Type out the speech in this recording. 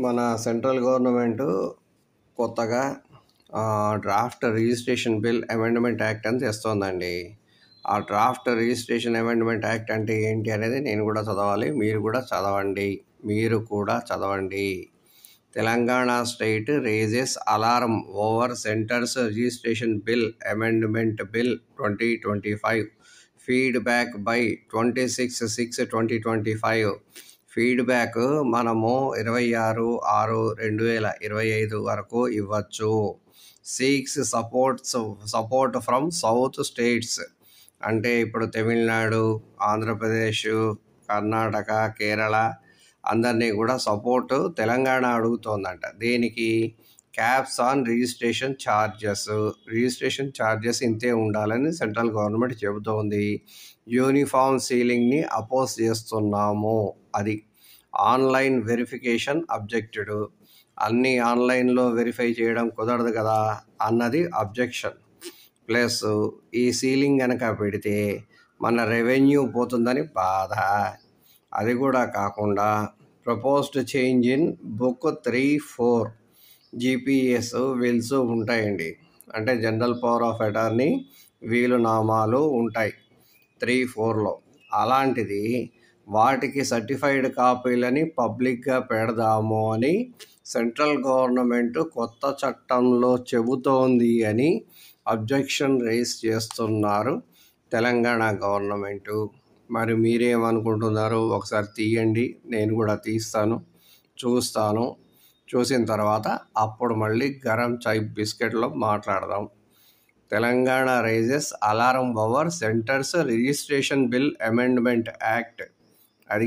మన central government కొత్తగా draft registration bill amendment act అని తెస్తోందండి. ఆ డ్రాఫ్ట్ రిజిస్ట్రేషన్ అమెండ్మెంట్ యాక్ట్ అంటే ఏంటి అనేది నేను కూడా చదవాలి, మీరు కూడా చదవండి. Telangana state raises alarm over centres registration bill amendment bill 2025 feedback by 26/6/2025. Feedback మనము 26/6/2025 వరకు ఇవ్వచ్చు. Seeks support from south states అంటే ఇప్పుడు తమిళనాడు, ఆంధ్రప్రదేశ్, కర్ణాటక, కేరళ అందరినీ కూడా సపోర్ట్ తెలంగాణ అడుగుతోందంట. దేనికి? క్యాప్స్ ఆన్ రిజిస్ట్రేషన్ ఛార్జెస్ ఇంతే ఉండాలని సెంట్రల్ గవర్నమెంట్ చెబుతోంది. యూనిఫామ్ సీలింగ్ని అపోజ్ చేస్తున్నాము. అది ఆన్లైన్ వెరిఫికేషన్ అబ్జెక్టెడ్. అన్నీ ఆన్లైన్లో వెరిఫై చేయడం కుదరదు కదా అన్నది అబ్జెక్షన్. ప్లస్ ఈ సీలింగ్ కనుక పెడితే మన రెవెన్యూ పోతుందని బాధ. అది కూడా కాకుండా proposed change in book 3-4 GPS wills ఉంటాయండి. అంటే జనరల్ పవర్ ఆఫ్ అటార్నీ వీలు నామాలు ఉంటాయి 3-4లో. అలాంటిది వాటికి సర్టిఫైడ్ కాపీలని పబ్లిక్గా పెడదాము అని సెంట్రల్ గవర్నమెంట్ కొత్త చట్టంలో చెబుతోంది అని అబ్జెక్షన్ రైజ్ చేస్తున్నారు తెలంగాణ గవర్నమెంటు. మరి మీరేమనుకుంటున్నారు? ఒకసారి తీయండి, నేను కూడా తీస్తాను, చూసిన తర్వాత అప్పుడు మళ్ళీ గరం చాయ్ బిస్కెట్లో మాట్లాడదాం. Telangana raises alarm over centres registration bill amendment act. అది